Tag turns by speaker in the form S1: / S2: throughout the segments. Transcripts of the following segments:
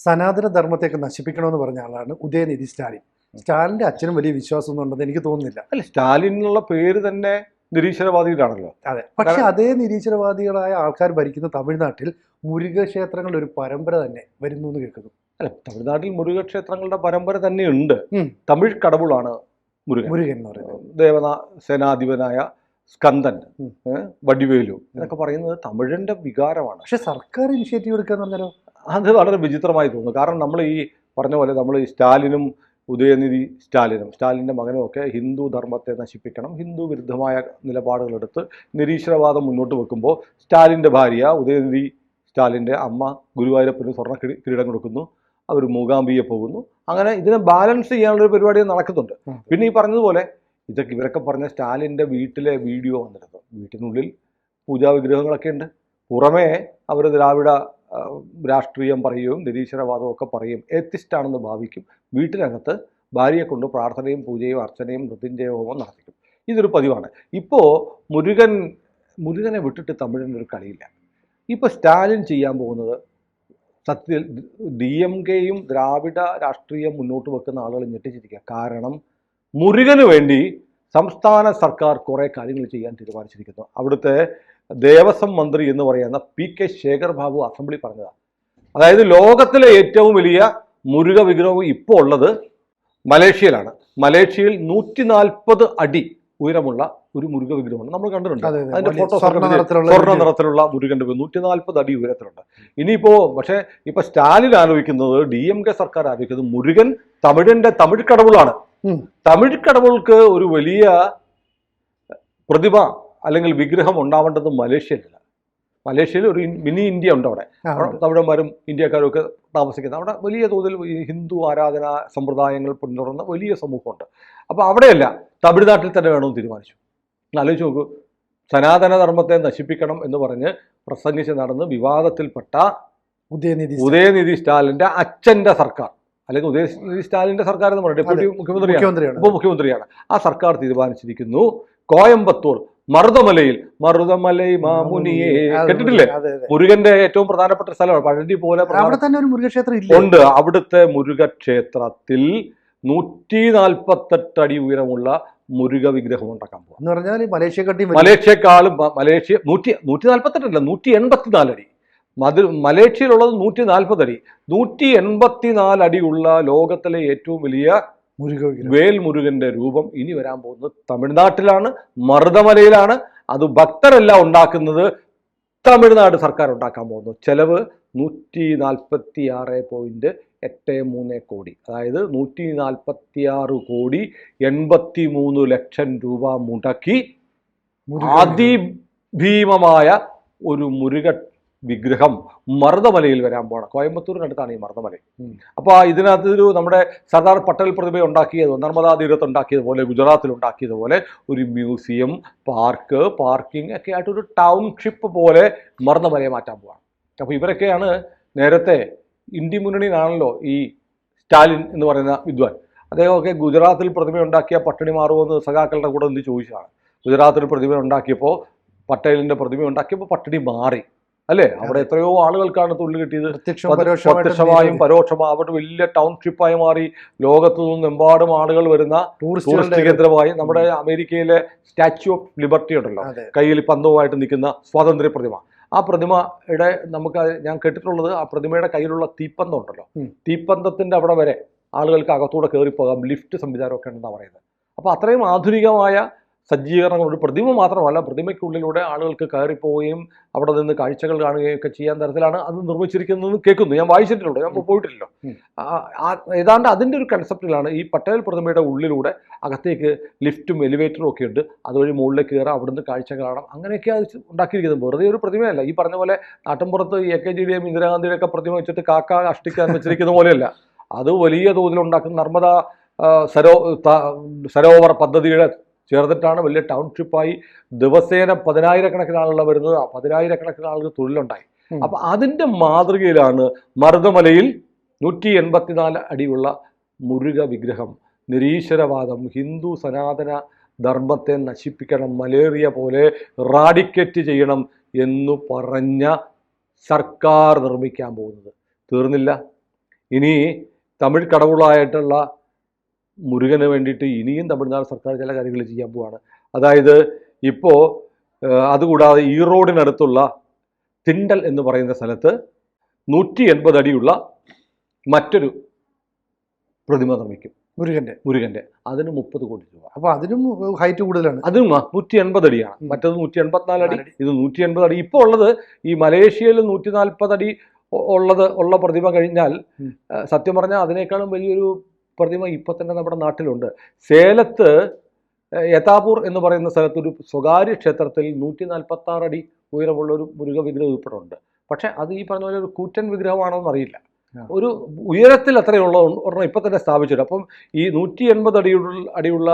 S1: സനാതന ധർമ്മത്തെയൊക്കെ നശിപ്പിക്കണമെന്ന് പറഞ്ഞ ആളാണ് ഉദയനിധി സ്റ്റാലിൻ. സ്റ്റാലിന്റെ അച്ഛനും വലിയ വിശ്വാസമൊന്നും ഉണ്ടെന്ന് എനിക്ക് തോന്നുന്നില്ല.
S2: അല്ല, സ്റ്റാലിൻ എന്നുള്ള പേര് തന്നെ നിരീശ്വരവാദികളാണല്ലോ.
S1: അതെ, പക്ഷെ അതേ നിരീശ്വരവാദികളായ ആൾക്കാർ ഭരിക്കുന്ന തമിഴ്നാട്ടിൽ മുരുകക്ഷേത്രങ്ങളുടെ ഒരു പരമ്പര തന്നെ വരുന്നു എന്ന് കേൾക്കുന്നു.
S2: അല്ല, തമിഴ്നാട്ടിൽ മുരുകക്ഷേത്രങ്ങളുടെ പരമ്പര തന്നെയുണ്ട്. തമിഴ് കടവുളാണ് മുരുകൻ.
S1: മുരുകൻ എന്ന് പറയുന്നത്
S2: സേനാധിപനായ സ്കന്ദൻ, വടിവേലു എന്നൊക്കെ പറയുന്നത് തമിഴന്റെ വികാരമാണ്.
S1: പക്ഷെ സർക്കാർ ഇനിഷ്യേറ്റീവ് എടുക്കാന്ന് പറഞ്ഞാലോ
S2: അത് വളരെ വിചിത്രമായി തോന്നുന്നു. കാരണം നമ്മൾ ഈ പറഞ്ഞ പോലെ നമ്മൾ ഈ സ്റ്റാലിനും ഉദയനിധി സ്റ്റാലിൻ്റെ മകനും ഒക്കെ ഹിന്ദു ധർമ്മത്തെ നശിപ്പിക്കണം, ഹിന്ദു വിരുദ്ധമായ നിലപാടുകളെടുത്ത് നിരീശ്വരവാദം മുന്നോട്ട് വെക്കുമ്പോൾ സ്റ്റാലിൻ്റെ ഭാര്യ ഉദയനിധി സ്റ്റാലിൻ്റെ അമ്മ ഗുരുവായൂരപ്പന് സ്വർണ്ണ കിരീടം കൊടുക്കുന്നു, അവർ മൂകാംബിയെ പോകുന്നു. അങ്ങനെ ഇതിനെ ബാലൻസ് ചെയ്യാനുള്ളൊരു പരിപാടി നടക്കുന്നുണ്ട്. പിന്നെ ഈ പറഞ്ഞതുപോലെ ഇവരൊക്കെ പറഞ്ഞ സ്റ്റാലിൻ്റെ വീട്ടിലെ വീഡിയോ വന്നിരുന്നു. വീട്ടിനുള്ളിൽ പൂജാവിഗ്രഹങ്ങളൊക്കെ ഉണ്ട്, പുറമേ അവർ ദ്രാവിഡ രാഷ്ട്രീയം പറയുകയും നിരീശ്വരവാദവും ഒക്കെ പറയും, എത്തിസ്റ്റാണെന്ന് ഭാവിക്കും. വീട്ടിനകത്ത് ഭാര്യയെ കൊണ്ട് പ്രാർത്ഥനയും പൂജയും അർച്ചനയും മൃത്യുഞ്ജയ ഹോമം നടത്തിക്കും. ഇതൊരു പതിവാണ്. ഇപ്പോൾ മുരുകനെ വിട്ടിട്ട് തമിഴിൻ്റെ ഒരു കളിയില്ല. ഇപ്പോൾ സ്റ്റാലിൻ ചെയ്യാൻ പോകുന്നത് സത്യത്തിൽ DMKയും ദ്രാവിഡ രാഷ്ട്രീയം മുന്നോട്ട് വെക്കുന്ന ആളുകൾ ഞെട്ടിച്ചിരിക്കുക. കാരണം മുരുകന് വേണ്ടി സംസ്ഥാന സർക്കാർ കുറേ കാര്യങ്ങൾ ചെയ്യാൻ തീരുമാനിച്ചിരിക്കുന്നു. അവിടുത്തെ ദേവസ്വം മന്ത്രി എന്ന് പറയുന്ന PK ശേഖർ ബാബു അസംബ്ലി പറഞ്ഞതാണ്. അതായത് ലോകത്തിലെ ഏറ്റവും വലിയ മുരുക വിഗ്രഹം ഇപ്പോൾ ഉള്ളത് മലേഷ്യയിലാണ്. മലേഷ്യയിൽ 140 അടി ഉയരമുള്ള ഒരു മുരുക വിഗ്രഹമാണ് നമ്മൾ കണ്ടിട്ടുണ്ട്. അതിന്റെ ഫോട്ടോ സ്വർണ്ണ നിറത്തിലുള്ള മുരുകന്റെ 140 അടി ഉയരത്തിലുണ്ട്. പക്ഷേ ഇപ്പൊ സ്റ്റാലിൻ ആലോചിക്കുന്നത്, DMK സർക്കാർ ആലോചിക്കുന്നത് മുരുകൻ തമിഴ് കടവുളാണ്. തമിഴ് കടവുൾക്ക് ഒരു വലിയ പ്രതിമ അല്ലെങ്കിൽ വിഗ്രഹം ഉണ്ടാവേണ്ടത് മലേഷ്യയിലല്ല. മലേഷ്യയിൽ ഒരു മിനി ഇന്ത്യ ഉണ്ട്. അവിടെ തമിഴന്മാരും ഇന്ത്യക്കാരും ഒക്കെ താമസിക്കുന്നത്. അവിടെ വലിയ തോതിൽ ഹിന്ദു ആരാധനാ സമ്പ്രദായങ്ങൾ പിന്തുടർന്ന വലിയ സമൂഹമുണ്ട്. അപ്പോൾ അവിടെയല്ല, തമിഴ്നാട്ടിൽ തന്നെ വേണമെന്ന് തീരുമാനിച്ചു. ആലോചിച്ച് നോക്കൂ, സനാതന ധർമ്മത്തെ നശിപ്പിക്കണം എന്ന് പറഞ്ഞ് പ്രസംഗിച്ച് നടന്ന് വിവാദത്തിൽപ്പെട്ട ഉദയനിധി സ്റ്റാലിൻ്റെ അച്ഛൻ്റെ സർക്കാർ, അല്ലെങ്കിൽ ഉദയനിധി സ്റ്റാലിൻ്റെ സർക്കാർ എന്ന് പറയുന്നത് ഡെപ്യൂട്ടി മുഖ്യമന്ത്രിയാണ്, ഉപമുഖ്യമന്ത്രിയാണ്. ആ സർക്കാർ തീരുമാനിച്ചിരിക്കുന്നു കോയമ്പത്തൂർ മറുതമലൈ മാമുനിയെ കേട്ടിട്ടില്ലേ? മുരുകന്റെ ഏറ്റവും പ്രധാനപ്പെട്ട സ്ഥലമാണ്. പഴനി പോലെ ഉണ്ട്. അവിടുത്തെ മുരുകക്ഷേത്രത്തിൽ 148 അടി ഉയരമുള്ള മുരുക വിഗ്രഹം ഉണ്ടാക്കാൻ പോകും. മലേഷ്യക്കാളും 148 അല്ല, 184 അടി. മലേഷ്യയിലുള്ളത് 140 അടി. 184 അടിയുള്ള ലോകത്തിലെ ഏറ്റവും വലിയ വേൽമുരുകന്റെ രൂപം ഇനി വരാൻ പോകുന്നത് തമിഴ്നാട്ടിലാണ്, മറുതമലയിലാണ്. അത് ഭക്തരല്ല ഉണ്ടാക്കുന്നത്, തമിഴ്നാട് സർക്കാർ ഉണ്ടാക്കാൻ പോകുന്നു. ചെലവ് 146.83 കോടി, അതായത് 146.83 ലക്ഷം രൂപ മുടക്കി അതിഭീമമായ ഒരു മുരുക വിഗ്രഹം മറുതമലയിൽ വരാൻ പോകണം. കോയമ്പത്തൂരിനടുത്താണ് ഈ മറുതമല. അപ്പോൾ ഇതിനകത്തൊരു നമ്മുടെ സർദാർ പട്ടേൽ പ്രതിമ ഉണ്ടാക്കിയത്, നർമ്മദാ തീരത്ത് ഉണ്ടാക്കിയതുപോലെ, ഗുജറാത്തിൽ ഉണ്ടാക്കിയതുപോലെ ഒരു മ്യൂസിയം, പാർക്കിംഗ് ഒക്കെ ആയിട്ടൊരു ടൗൺഷിപ്പ് പോലെ മറുതമലയെ മാറ്റാൻ പോവാണ്. അപ്പോൾ ഇവരൊക്കെയാണ് നേരത്തെ ഇന്ത്യ മുന്നണിയിലാണല്ലോ ഈ സ്റ്റാലിൻ എന്ന് പറയുന്ന വിദ്വാൻ. അദ്ദേഹമൊക്കെ ഗുജറാത്തിൽ പ്രതിമ ഉണ്ടാക്കിയ പട്ടിണി മാറുമെന്ന് സഖാക്കളുടെ കൂടെ ഒന്ന് ചോദിച്ചതാണ്. ഗുജറാത്തിൽ പ്രതിമ ഉണ്ടാക്കിയപ്പോൾ, പട്ടേലിൻ്റെ പ്രതിമ ഉണ്ടാക്കിയപ്പോൾ പട്ടിണി മാറി അല്ലേ? അവിടെ എത്രയോ ആളുകൾക്കാണ് തൊഴിൽ കിട്ടിയത്, പ്രത്യക്ഷമായും പരോക്ഷമായും. അവിടെ വലിയ ടൗൺഷിപ്പായി മാറി. ലോകത്തു നിന്നെമ്പാടും ആളുകൾ വരുന്ന ടൂറിസ്റ്റ് കേന്ദ്രമായി. നമ്മുടെ അമേരിക്കയിലെ സ്റ്റാച്യു ഓഫ് ലിബർട്ടി ഉണ്ടല്ലോ, കയ്യിൽ പന്തവുമായിട്ട് നിൽക്കുന്ന സ്വാതന്ത്ര്യ പ്രതിമ. ആ പ്രതിമയുടെ ഞാൻ കേട്ടിട്ടുള്ളത്, ആ പ്രതിമയുടെ കയ്യിലുള്ള തീപ്പന്തം ഉണ്ടല്ലോ, തീപ്പന്തത്തിന്റെ അവിടെ വരെ ആളുകൾക്ക് അകത്തൂടെ കയറിപ്പോകാം, ലിഫ്റ്റ് സംവിധാനമൊക്കെ ഉണ്ടെന്നാണ് പറയുന്നത്. അപ്പോൾ അത്രയും ആധുനികമായ സജ്ജീകരണങ്ങൾ, ഒരു പ്രതിമ മാത്രമല്ല, പ്രതിമയ്ക്കുള്ളിലൂടെ ആളുകൾക്ക് കയറിപ്പോവുകയും അവിടെ നിന്ന് കാഴ്ചകൾ കാണുകയും ഒക്കെ ചെയ്യാൻ തരത്തിലാണ് അത് നിർമ്മിച്ചിരിക്കുന്നതെന്ന് കേൾക്കുന്നു. ഞാൻ വായിച്ചിട്ടുള്ളൂ, ഞാൻ പോയിട്ടില്ലല്ലോ. ഏതാണ്ട് അതിൻ്റെ ഒരു കൺസെപ്റ്റിലാണ് ഈ പട്ടേൽ പ്രതിമയുടെ ഉള്ളിലൂടെ അകത്തേക്ക് ലിഫ്റ്റും എലിവേറ്ററും ഒക്കെ ഉണ്ട്. അതുവഴി മുകളിലേക്ക് കയറാം, അവിടുന്ന് കാഴ്ച കാണാം. അങ്ങനെയൊക്കെ അത് ഉണ്ടാക്കിയിരിക്കുന്നത്. വെറുതെ ഒരു പ്രതിമയല്ല. ഈ പറഞ്ഞ പോലെ നാട്ടിൻപുറത്ത് AKGയുടെയും ഇന്ദിരാഗാന്ധിയുടെ ഒക്കെ പ്രതിമ വെച്ചിട്ട് കാക്ക അഷ്ടിക്കാൻ വെച്ചിരിക്കുന്ന പോലെയല്ല. അത് വലിയ തോതിലുണ്ടാക്കുന്ന നർമ്മദാ സരോവർ പദ്ധതിയുടെ ചേർന്നിട്ടാണ് വലിയ ടൗൺഷിപ്പായി. ദിവസേന 10,000 ആളുകൾ വരുന്നത്, 10,000 ആളുകൾ തൊഴിലുണ്ടായി. അപ്പം അതിൻ്റെ മാതൃകയിലാണ് മറുതമലയിൽ 184 അടിയുള്ള മുരുക വിഗ്രഹം. നിരീശ്വരവാദം, ഹിന്ദു സനാതന ധർമ്മത്തെ നശിപ്പിക്കണം, മലേറിയ പോലെ റാഡിക്കേറ്റ് ചെയ്യണം എന്ന് പറഞ്ഞ സർക്കാർ നിർമ്മിക്കാൻ പോകുന്നത്. തീർന്നില്ല. ഇനി തമിഴ് കടവുളായിട്ടുള്ള മുരുകന് വേണ്ടിയിട്ട് ഇനിയും തമിഴ്നാട് സർക്കാർ ചില കാര്യങ്ങൾ ചെയ്യാൻ പോവാണ്. അതായത് ഇപ്പോൾ അതുകൂടാതെ ഈറോഡിനടുത്തുള്ള തിണ്ടൽ എന്ന് പറയുന്ന സ്ഥലത്ത് 180 അടിയുള്ള മറ്റൊരു പ്രതിമ നിർമ്മിക്കും മുരുകന്റെ. അതിന് 30 കോടി രൂപ.
S1: അപ്പൊ അതിനും ഹൈറ്റ് കൂടുതലാണ്.
S2: അതും 180 അടിയാണ്. മറ്റത് 184 അടി, ഇത് 180 അടി. ഇപ്പോൾ ഉള്ളത് ഈ മലേഷ്യയിൽ 140 അടി ഉള്ള പ്രതിമ കഴിഞ്ഞാൽ സത്യം പറഞ്ഞാൽ അതിനേക്കാളും വലിയൊരു പ്രതിമ ഇപ്പൊ തന്നെ നമ്മുടെ നാട്ടിലുണ്ട്. സേലത്ത് യഥാപൂർ എന്ന് പറയുന്ന സ്ഥലത്ത് ഒരു സ്വകാര്യ ക്ഷേത്രത്തിൽ 146 അടി ഉയരമുള്ള ഒരു മുരുക വിഗ്രഹം ഇപ്പോഴുണ്ട്. പക്ഷെ അത് ഈ പറഞ്ഞ പോലെ ഒരു കൂറ്റൻ വിഗ്രഹമാണോ എന്നറിയില്ല. ഒരു ഉയരത്തിൽ അത്രയുള്ള ഒരെണ്ണം ഇപ്പം തന്നെ സ്ഥാപിച്ചിട്ടുണ്ട്. അപ്പം ഈ 180 അടിയുള്ള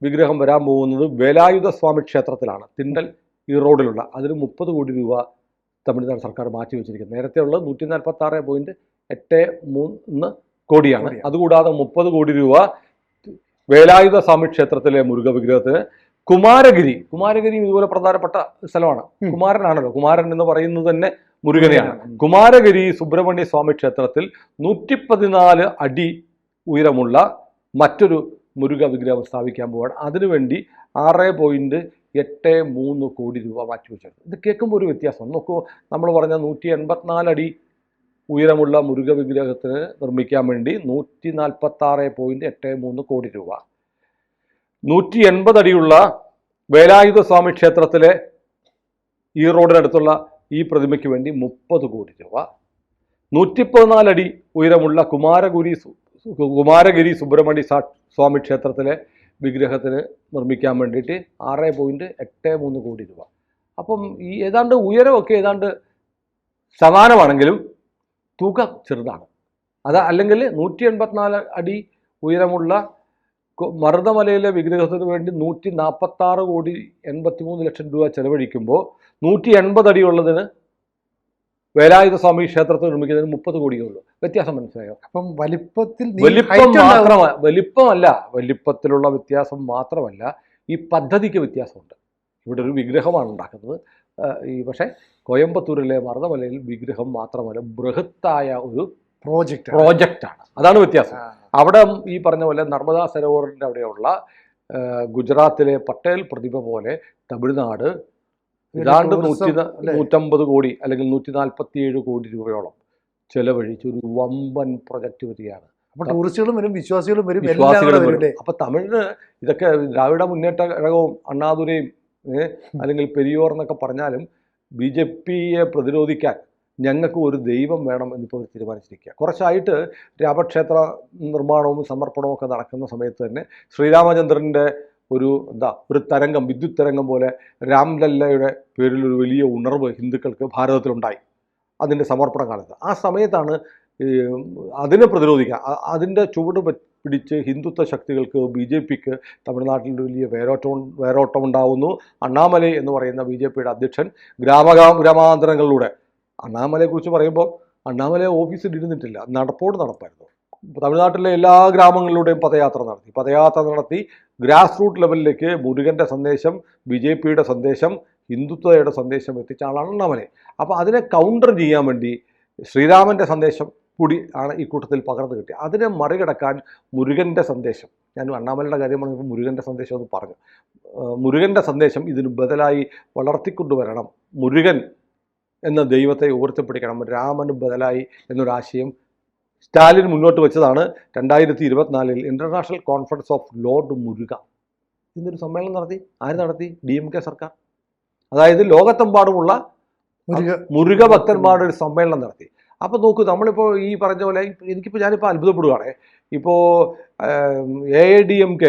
S2: വിഗ്രഹം വരാൻ പോകുന്നത് വേലായുധ സ്വാമി ക്ഷേത്രത്തിലാണ്, തിണ്ടൽ ഈ റോഡിലുള്ള. അതിന് 30 കോടി രൂപ തമിഴ്നാട് സർക്കാർ മാറ്റി വെച്ചിരിക്കുന്നത്. നേരത്തെ ഉള്ളത് 146.83 കോടിയാണ്. അതുകൂടാതെ 30 കോടി രൂപ വേലായുധ സ്വാമി ക്ഷേത്രത്തിലെ മുരുക വിഗ്രഹത്തിന്. കുമാരഗിരി ഇതുപോലെ പ്രധാനപ്പെട്ട സ്ഥലമാണ്. കുമാരനാണല്ലോ, കുമാരൻ എന്ന് പറയുന്നത് തന്നെ മുരുകനെയാണ്. കുമാരഗിരി സുബ്രഹ്മണ്യ സ്വാമി ക്ഷേത്രത്തിൽ 114 അടി ഉയരമുള്ള മറ്റൊരു മുരുക വിഗ്രഹം സ്ഥാപിക്കാൻ പോവാണ്. അതിനുവേണ്ടി 6.83 കോടി രൂപ മാറ്റിവെച്ചത്. ഇത് കേൾക്കുമ്പോൾ ഒരു വ്യത്യാസം നോക്കൂ. നമ്മൾ പറഞ്ഞ 184 അടി ഉയരമുള്ള മുരുക വിഗ്രഹത്തിന് നിർമ്മിക്കാൻ വേണ്ടി 146.83 കോടി രൂപ. 180 അടിയുള്ള വേലായുധ സ്വാമി ക്ഷേത്രത്തിലെ ഈ റോഡിനടുത്തുള്ള ഈ പ്രതിമയ്ക്ക് വേണ്ടി 30 കോടി രൂപ. 114 അടി ഉയരമുള്ള കുമാരഗിരി സുബ്രഹ്മണ്യ സ്വാമി ക്ഷേത്രത്തിലെ വിഗ്രഹത്തിന് നിർമ്മിക്കാൻ വേണ്ടിയിട്ട് 6.83 കോടി രൂപ. അപ്പം ഈ ഏതാണ്ട് ഉയരമൊക്കെ ഏതാണ്ട് സമാനമാണെങ്കിലും തുക ചെറുതാണ്. അല്ലെങ്കിൽ 184 അടി ഉയരമുള്ള മരുതമലയിലെ വിഗ്രഹത്തിന് വേണ്ടി 146.83 കോടി രൂപ ചെലവഴിക്കുമ്പോൾ 180 അടിയുള്ളതിന് വേലായുധ സ്വാമി ക്ഷേത്രത്തിൽ നിർമ്മിക്കുന്നതിന് 30 കോടിയേ ഉള്ളൂ. വ്യത്യാസം മനസ്സിലായോ? അപ്പം വലിപ്പത്തിലുള്ള വ്യത്യാസം മാത്രമല്ല, ഈ പദ്ധതിക്ക് വ്യത്യാസമുണ്ട്. ഇവിടെ ഒരു വിഗ്രഹമാണ് ഉണ്ടാക്കുന്നത്. പക്ഷേ കോയമ്പത്തൂരിലെ മരുതമലയിൽ വിഗ്രഹം മാത്രമല്ല, ബൃഹത്തായ ഒരു പ്രോജക്റ്റാണ്. അതാണ് വ്യത്യാസം. അവിടെ ഈ പറഞ്ഞ പോലെ നർമ്മദാ സരോവറിൻ്റെ അവിടെയുള്ള ഗുജറാത്തിലെ പട്ടേൽ പ്രതിമ പോലെ തമിഴ്നാട് ഏതാണ്ട് 150 കോടി അല്ലെങ്കിൽ 147 കോടി രൂപയോളം ചെലവഴിച്ച് ഒരു വമ്പൻ പ്രൊജക്റ്റ് വരികയാണ്.
S1: അപ്പോൾ ടൂറിസ്റ്റുകളും വരും, വിശ്വാസികളും വരും.
S2: അപ്പൊ തമിഴിന് ഇതൊക്കെ ദ്രാവിഡ മുന്നേറ്റ ഘടകവും അണ്ണാദുരയും അല്ലെങ്കിൽ പെരിയോർ എന്നൊക്കെ പറഞ്ഞാലും BJPയെ പ്രതിരോധിക്കാൻ ഞങ്ങൾക്ക് ഒരു ദൈവം വേണം എന്നിപ്പോൾ തീരുമാനിച്ചിരിക്കുക. കുറച്ചായിട്ട് രാമക്ഷേത്ര നിർമ്മാണവും സമർപ്പണവും ഒക്കെ നടക്കുന്ന സമയത്ത് തന്നെ ശ്രീരാമചന്ദ്രൻ്റെ ഒരു തരംഗം, വിദ്യുത് തരംഗം പോലെ രാംലല്ലയുടെ പേരിൽ ഒരു വലിയ ഉണർവ് ഹിന്ദുക്കൾക്ക് ഭാരതത്തിലുണ്ടായി അതിൻ്റെ സമർപ്പണ കാലത്ത്. ആ സമയത്താണ് അതിനെ പ്രതിരോധിക്കുക, അതിൻ്റെ ചുവട് പിടിച്ച് ഹിന്ദുത്വ ശക്തികൾക്ക് BJPക്ക് തമിഴ്നാട്ടിൽ വലിയ വേരോട്ടം ഉണ്ടാവുന്നു. അണ്ണാമലൈ എന്ന് പറയുന്ന BJPയുടെ അധ്യക്ഷൻ ഗ്രാമാന്തരങ്ങളിലൂടെ, അണ്ണാമലയെക്കുറിച്ച് പറയുമ്പോൾ അണ്ണാമലൈ ഓഫീസിൽ ഇരുന്നിട്ടില്ല, നടപ്പായിരുന്നു. തമിഴ്നാട്ടിലെ എല്ലാ ഗ്രാമങ്ങളിലൂടെയും പദയാത്ര നടത്തി ഗ്രാസ് റൂട്ട് ലെവലിലേക്ക് മുരുകൻ്റെ സന്ദേശം, BJPയുടെ സന്ദേശം, ഹിന്ദുത്വയുടെ സന്ദേശം എത്തിച്ച ആളാണ് അണ്ണാമലൈ. അപ്പോൾ അതിനെ കൗണ്ടർ ചെയ്യാൻ വേണ്ടി ശ്രീരാമൻ്റെ സന്ദേശം കൂടി ആണ് ഈ കൂട്ടത്തിൽ പകർന്നു കിട്ടി. അതിനെ മറികടക്കാൻ മുരുകൻ്റെ സന്ദേശം, ഞാൻ അണ്ണാമലയുടെ കാര്യം പറഞ്ഞപ്പോൾ മുരുകൻ്റെ സന്ദേശം എന്ന് പറഞ്ഞു, മുരുകൻ്റെ സന്ദേശം ഇതിന് ബദലായി വളർത്തിക്കൊണ്ടുവരണം. മുരുകൻ എന്ന ദൈവത്തെ ഉയർത്തിപ്പിടിക്കണം, രാമന് ബദലായി എന്നൊരാശയം സ്റ്റാലിൻ മുന്നോട്ട് വെച്ചതാണ്. 2024 international conference of lord Muruga എന്നൊരു സമ്മേളനം നടത്തി. ആര് നടത്തി? DMK സർക്കാർ. അതായത് ലോകത്തെമ്പാടുമുള്ള മുരുക ഭക്തന്മാരുടെ ഒരു സമ്മേളനം നടത്തി. അപ്പോൾ നോക്കൂ, നമ്മളിപ്പോൾ ഈ പറഞ്ഞ പോലെ ഞാനിപ്പോൾ അത്ഭുതപ്പെടുകയാണ്. ഇപ്പോൾ AIDMK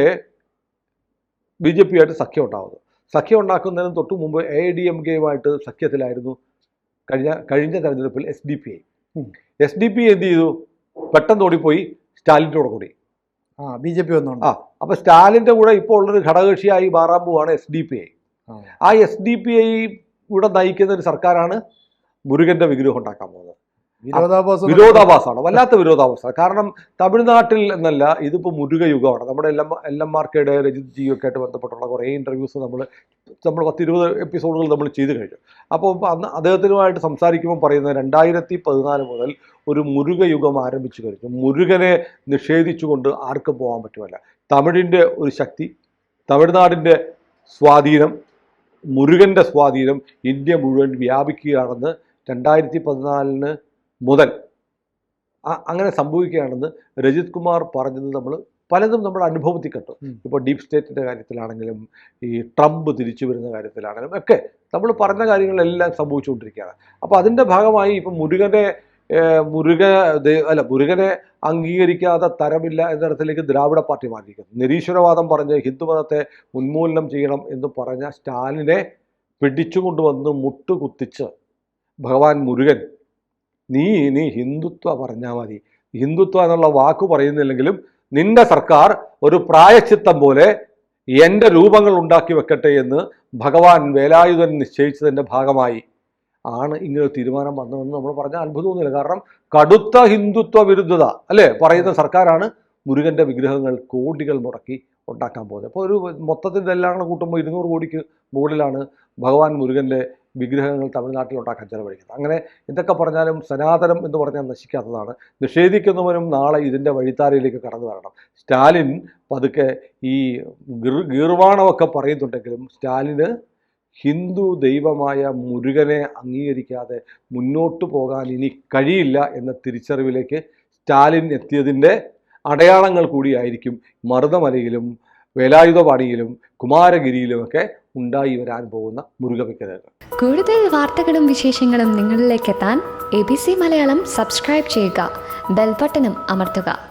S2: BJPയായിട്ട് സഖ്യം ഉണ്ടാക്കുന്നതിന് തൊട്ട് മുമ്പ് AIDMKയുമായിട്ട് സഖ്യത്തിലായിരുന്നു കഴിഞ്ഞ തെരഞ്ഞെടുപ്പിൽ SDPI എന്ത് ചെയ്തു? പെട്ടെന്ന് ഓടിപ്പോയി സ്റ്റാലിൻ്റെ കൂടി
S1: BJP വന്നോണ്ട്.
S2: അപ്പോൾ സ്റ്റാലിൻ്റെ കൂടെ ഇപ്പോൾ ഉള്ളൊരു ഘടകകക്ഷിയായി മാറാൻ പോവാണ് SDPI. ആ SDPI ഇവിടെ നയിക്കുന്ന ഒരു സർക്കാരാണ് മുരുകൻ്റെ വിഗ്രഹം ഉണ്ടാക്കാൻ പോകുന്നത്. വിരോധാഭാസമാണ്, വല്ലാത്ത വിരോധാഭാസമാണ്. കാരണം തമിഴ്നാട്ടിൽ എന്നല്ല, ഇതിപ്പോൾ മുരുക യുഗമാണ്. നമ്മുടെ LMRKയുടെ രജിത് ജിയൊക്കെ ആയിട്ട് ബന്ധപ്പെട്ടുള്ള കുറേ ഇൻ്റർവ്യൂസ് നമ്മൾ 10-20 എപ്പിസോഡുകൾ നമ്മൾ ചെയ്തു കഴിഞ്ഞു. അപ്പോൾ അന്ന് അദ്ദേഹത്തിനുമായിട്ട് സംസാരിക്കുമ്പോൾ പറയുന്നത് 2014 മുതൽ ഒരു മുരുകയുഗം ആരംഭിച്ചു കഴിഞ്ഞു. മുരുകനെ നിഷേധിച്ചുകൊണ്ട് ആർക്കും പോകാൻ പറ്റുമല്ല. തമിഴിൻ്റെ ഒരു ശക്തി, തമിഴ്നാടിൻ്റെ സ്വാധീനം, മുരുകൻ്റെ സ്വാധീനം ഇന്ത്യ മുഴുവൻ വ്യാപിക്കുകയാണെന്ന് 2014 മുതൽ അങ്ങനെ സംഭവിക്കുകയാണെന്ന് രജിത് കുമാർ പറഞ്ഞത് പലതും നമ്മുടെ അനുഭവത്തിൽ കണ്ടു. ഇപ്പോൾ ഡീപ് സ്റ്റേറ്റിൻ്റെ കാര്യത്തിലാണെങ്കിലും ഈ ട്രംപ് തിരിച്ചു വരുന്ന കാര്യത്തിലാണെങ്കിലും ഒക്കെ നമ്മൾ പറഞ്ഞ കാര്യങ്ങളെല്ലാം സംഭവിച്ചുകൊണ്ടിരിക്കുകയാണ്. അപ്പോൾ അതിൻ്റെ ഭാഗമായി ഇപ്പം മുരുകനെ അംഗീകരിക്കാതെ തരമില്ല എന്ന തരത്തിലേക്ക് ദ്രാവിഡ പാർട്ടി മാറിയിരിക്കുന്നു. നിരീശ്വരവാദം പറഞ്ഞ് ഹിന്ദുമതത്തെ ഉന്മൂലനം ചെയ്യണം എന്ന് പറഞ്ഞ സ്റ്റാലിനെ പിടിച്ചുകൊണ്ടുവന്ന് മുട്ടുകുത്തിച്ച് ഭഗവാൻ മുരുകൻ നീ ഹിന്ദുത്വ പറഞ്ഞാൽ മതി, ഹിന്ദുത്വ എന്നുള്ള വാക്ക് പറയുന്നില്ലെങ്കിലും നിന്റെ സർക്കാർ ഒരു പ്രായശ്ചിത്തം പോലെ എൻ്റെ രൂപങ്ങൾ ഉണ്ടാക്കി വെക്കട്ടെ എന്ന് ഭഗവാൻ വേലായുധൻ നിശ്ചയിച്ചതിൻ്റെ ഭാഗമായി ആണ് ഇങ്ങനെ തീരുമാനം വന്നതെന്ന് നമ്മൾ പറഞ്ഞാൽ അത്ഭുതമൊന്നുമില്ല. കാരണം കടുത്ത ഹിന്ദുത്വ വിരുദ്ധത അല്ലേ പറയുന്ന സർക്കാരാണ് മുരുകൻ്റെ വിഗ്രഹങ്ങൾ കോടികൾ മുടക്കി ഉണ്ടാക്കാൻ പോകുന്നത്. അപ്പോൾ ഒരു മൊത്തത്തിൽ ഇതെല്ലാം കൂടെ കൂട്ടുമ്പോൾ 200 കോടിക്ക് മുകളിലാണ് ഭഗവാൻ മുരുകൻ്റെ വിഗ്രഹങ്ങൾ തമിഴ്നാട്ടിൽ ഉണ്ടാക്കാൻ ചെലവഴിക്കുന്നത്. അങ്ങനെ എന്തൊക്കെ പറഞ്ഞാലും സനാതനം എന്ന് പറഞ്ഞാൽ നശിക്കാത്തതാണ്. നിഷേധിക്കുന്നവനും നാളെ ഇതിൻ്റെ വഴിത്താരയിലേക്ക് കടന്നു വരണം. സ്റ്റാലിൻ പതുക്കെ ഈ ഗീർവാണമൊക്കെ പറയുന്നുണ്ടെങ്കിലും സ്റ്റാലിന് ഹിന്ദു ദൈവമായ മുരുകനെ അംഗീകരിക്കാതെ മുന്നോട്ട് പോകാൻ ഇനി കഴിയില്ല എന്ന തിരിച്ചറിവിലേക്ക് സ്റ്റാലിൻ എത്തിയതിൻ്റെ അടയാളങ്ങൾ കൂടിയായിരിക്കും മറുതമലയിലും വേലായുധപാണിയിലും കുമാരഗിരിയിലുമൊക്കെ ഉണ്ടായി വരാൻ പോകുന്ന മുരുക വിഗ്രഹങ്ങൾ.
S3: കൂടുതൽ വാർത്തകളും വിശേഷങ്ങളും നിങ്ങളിലേക്ക് എത്താൻ ABC മലയാളം സബ്സ്ക്രൈബ് ചെയ്യുക, ബെൽബട്ടനും അമർത്തുക.